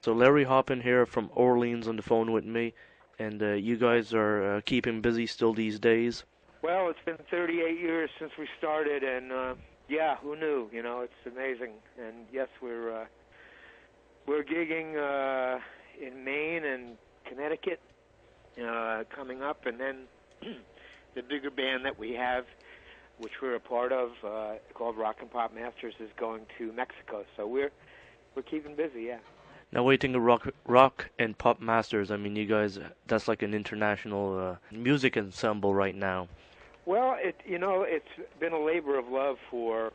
So Larry Hoppen here from Orleans on the phone with me, and you guys are keeping busy still these days. Well, it's been 38 years since we started, and yeah, who knew? You know, it's amazing. And yes, we're gigging in Maine and Connecticut coming up, and then the bigger band that we have, which we're a part of, called Rock and Pop Masters, is going to Mexico. So we're keeping busy, yeah. Now, waiting a rock and pop masters. I mean, you guys, that's like an international music ensemble right now. Well, it's been a labor of love for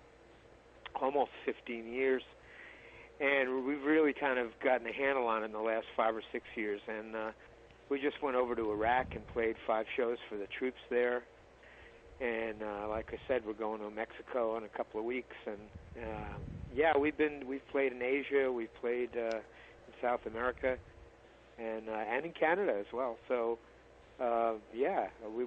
almost 15 years, and we've really kind of gotten a handle on it in the last 5 or 6 years. And we just went over to Iraq and played 5 shows for the troops there. And like I said, we're going to Mexico in a couple of weeks. And yeah, we've played in Asia, we've played in South America, and in Canada as well. So yeah, we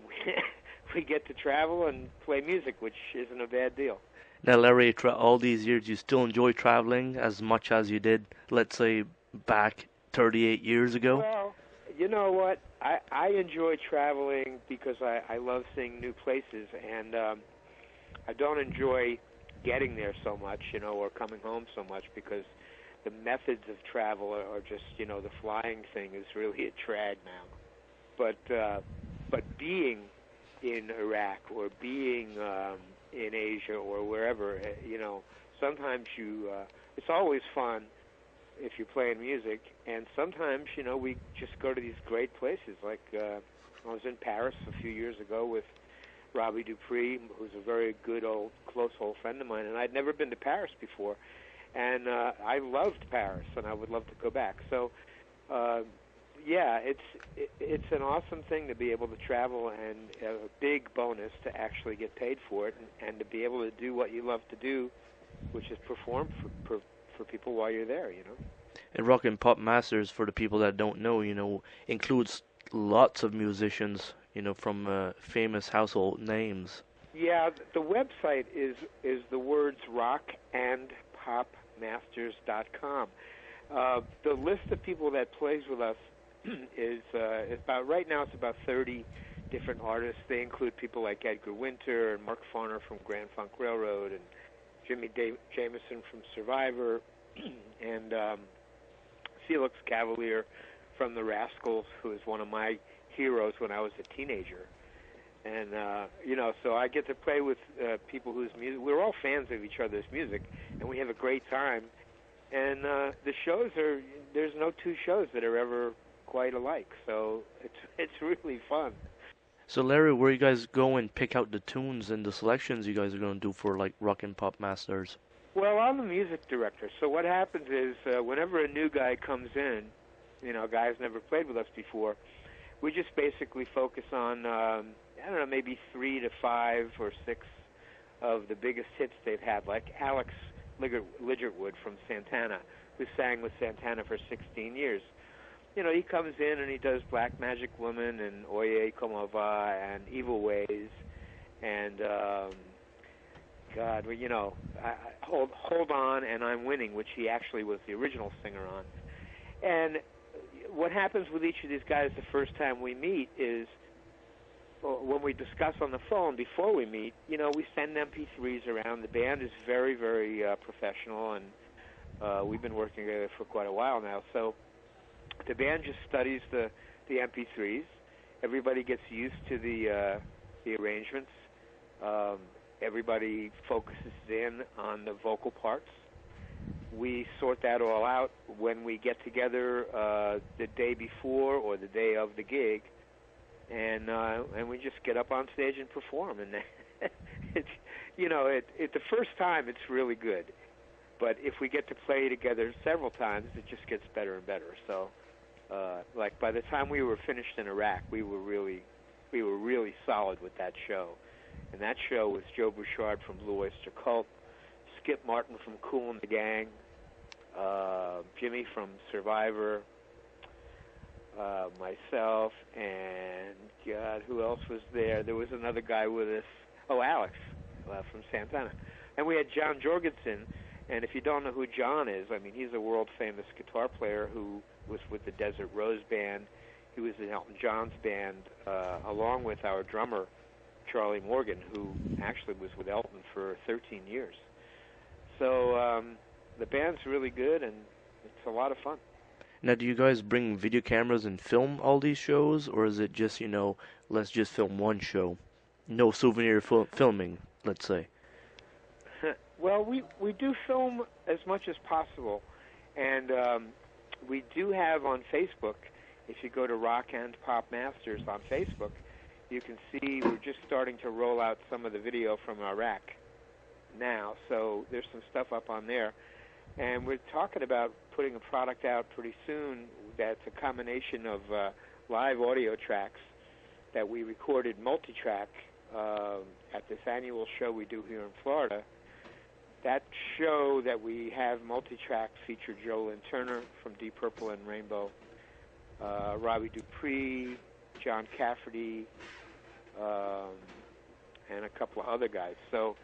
we get to travel and play music, which isn't a bad deal. Now, Larry, all these years, you still enjoy traveling as much as you did, let's say, back 38 years ago? Well, you know what? I enjoy traveling because I love seeing new places, and I don't enjoy getting there so much, or coming home so much, because the methods of travel are just, the flying thing is really a trad now. But being in Iraq or being in Asia or wherever, sometimes it's always fun if you're playing music, and sometimes, we just go to these great places. Like I was in Paris a few years ago with Robbie Dupree, who's a very good close old friend of mine, and I'd never been to Paris before, and I loved Paris, and I would love to go back. So yeah, it's an awesome thing to be able to travel, and a big bonus to actually get paid for it, and to be able to do what you love to do, which is perform for people while you're there, And Rock and Pop Masters, for the people that don't know, includes lots of musicians, from famous household names. Yeah, the website is the words rockandpopmasters.com. The list of people that plays with us is about, right now it's about 30 different artists. They include people like Edgar Winter and Mark Farner from Grand Funk Railroad, and Jimmy Jameson from Survivor, and Felix Cavalier from the Rascals, who is one of my heroes when I was a teenager. And, so I get to play with people whose music, we're all fans of each other's music, and we have a great time. And the shows there's no 2 shows that are ever quite alike, so it's really fun. So Larry, where you guys go and pick out the tunes and the selections you guys are going to do for like Rock and Pop Masters? Well, I'm the music director, so what happens is whenever a new guy comes in, a guy who's never played with us before, we just basically focus on, maybe 3 to 5 or 6 of the biggest hits they've had, like Alex Lidgertwood from Santana, who sang with Santana for 16 years. He comes in and he does Black Magic Woman and Oye Como Va and Evil Ways and Hold On and I'm Winning, which he actually was the original singer on. And what happens with each of these guys the first time we meet is, when we discuss on the phone before we meet, we send MP3s around. The band is very, very professional, and we've been working together for quite a while now. So the band just studies the MP3s. Everybody gets used to the arrangements. Everybody focuses in on the vocal parts. We sort that all out when we get together the day before or the day of the gig, and we just get up on stage and perform. And it's the first time it's really good, but if we get to play together several times, it just gets better and better. So, like by the time we were finished in Iraq, we were really solid with that show. And that show was Joe Bouchard from Blue Oyster Cult, Skip Martin from Kool and the Gang, Jimmy from Survivor, myself, and God, who else was there? There was another guy with us. Oh, Alex from Santana. And we had John Jorgensen, And if you don't know who John is, I mean, he's a world-famous guitar player who was with the Desert Rose Band. He was in Elton John's band, along with our drummer, Charlie Morgan, who actually was with Elton for 13 years. So the band's really good, and it's a lot of fun. Now, do you guys bring video cameras and film all these shows, or is it just, let's just film one show? No souvenir filming, let's say. Well, we do film as much as possible, and we do have on Facebook, if you go to Rock and Pop Masters on Facebook, you can see we're just starting to roll out some of the video from Iraq now, so there's some stuff up on there. And we're talking about putting a product out pretty soon that's a combination of live audio tracks that we recorded multi-track at this annual show we do here in Florida. That show that we have multi-track featured Joe Lynn Turner from Deep Purple and Rainbow, Robbie Dupree, John Cafferty, and a couple of other guys. So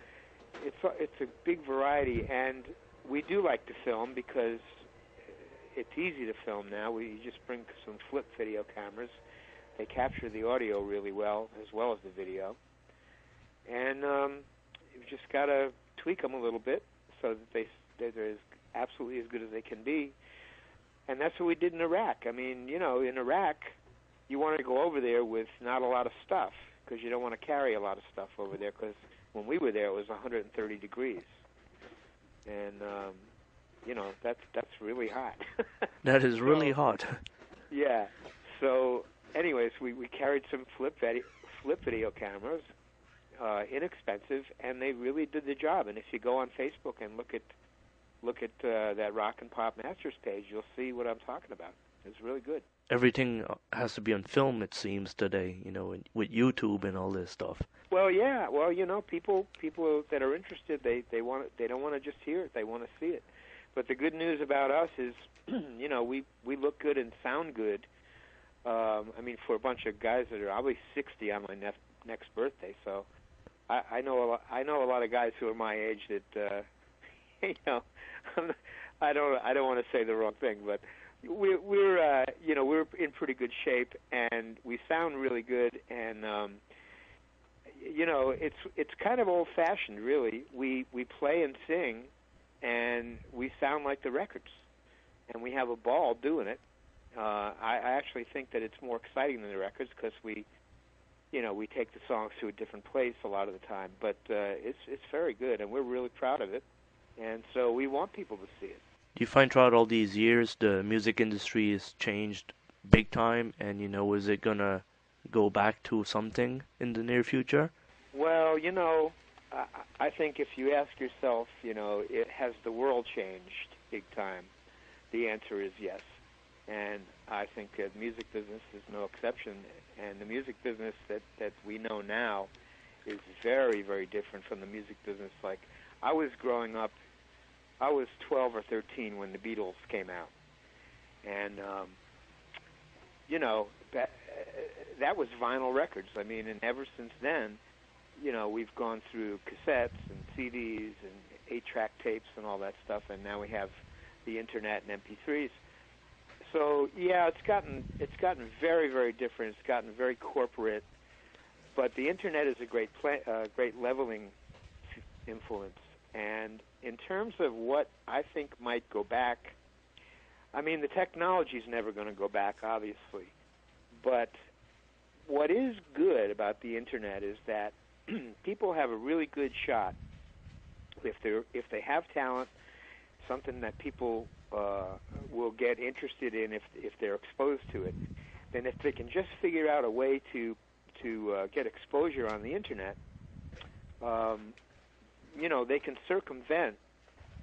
it's a big variety, and we do like to film because it's easy to film now. We just bring some flip video cameras. They capture the audio really well as the video. And you've just got to tweak them a little bit so that they're absolutely as good as they can be. And that's what we did in Iraq. I mean, in Iraq, you want to go over there with not a lot of stuff because you don't want to carry a lot of stuff over there because when we were there, it was 130 degrees. And, that's really hot. That is really hot. Yeah. So, anyways, we carried some flip video cameras, inexpensive, and they really did the job. And if you go on Facebook and look at that Rock and Pop Masters page, you'll see what I'm talking about. It's really good. Everything has to be on film, it seems, today, with YouTube and all this stuff. Well, yeah. Well, people that are interested, they don't want to just hear it; they want to see it. But the good news about us is, we look good and sound good. I mean, for a bunch of guys that are, I'll be 60 on my next birthday, so I know a lot of guys who are my age that, I don't want to say the wrong thing, but we're in pretty good shape, and we sound really good, and it's kind of old-fashioned, really. We play and sing, and we sound like the records, and we have a ball doing it. I actually think that it's more exciting than the records because we take the songs to a different place a lot of the time. But it's very good, and we're really proud of it, and so we want people to see it. Do you find throughout all these years the music industry has changed big time, and is it gonna go back to something in the near future? Well, I think if you ask yourself, has the world changed big time? The answer is yes. And I think the music business is no exception. And the music business that we know now is very, very different from the music business. Like, I was growing up, I was 12 or 13 when the Beatles came out. And, that was vinyl records. I mean, and ever since then, we've gone through cassettes and CDs and 8-track tapes and all that stuff, and now we have the internet and MP3s. So yeah, it's gotten very, very different. It's gotten very corporate, but the internet is a great leveling influence. And in terms of what I think might go back, I mean, the technology's never going to go back, obviously. But what is good about the internet is that people have a really good shot if they have talent, something that people will get interested in if they're exposed to it. Then if they can just figure out a way to get exposure on the internet, they can circumvent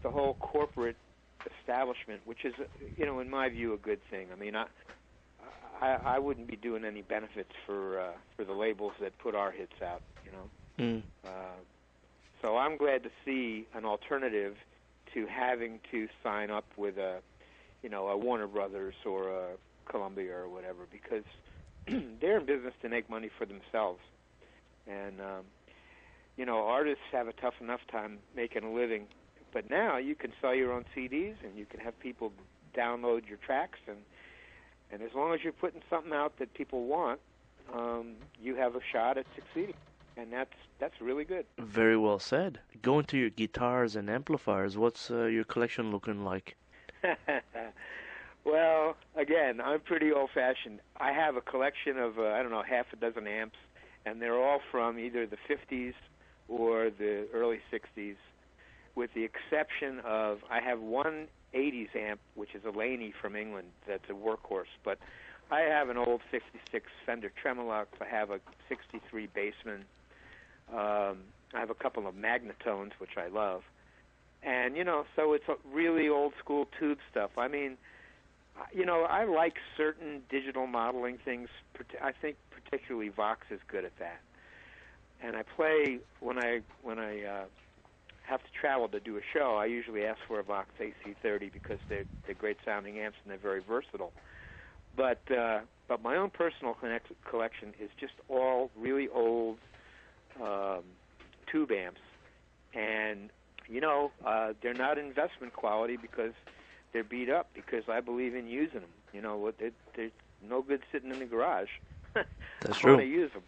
the whole corporate establishment, which is, in my view, a good thing. I mean, I wouldn't be doing any benefits for the labels that put our hits out, So I'm glad to see an alternative to having to sign up with a Warner Brothers or a Columbia or whatever, because they're in business to make money for themselves. And, artists have a tough enough time making a living But now you can sell your own CDs, and you can have people download your tracks, and as long as you're putting something out that people want, you have a shot at succeeding, and that's really good. Very well said. Going to your guitars and amplifiers, what's your collection looking like? Well, again, I'm pretty old-fashioned. I have a collection of, I don't know, half a dozen amps, and they're all from either the 50s or the early 60s, with the exception of I have one 80s amp, which is a Laney from England that's a workhorse, but I have an old 56 Fender Tremolux. I have a 63 Bassman. I have a couple of Magnetones, which I love. And, so it's a really old-school tube stuff. I mean, I like certain digital modeling things. I think particularly Vox is good at that. And I play, when I have to travel to do a show, I usually ask for a Vox AC30 because they're great sounding amps and they're very versatile. But my own personal collection is just all really old tube amps, and they're not investment quality because they're beat up. Because I believe in using them. They're no good sitting in the garage. That's I true. want to use them.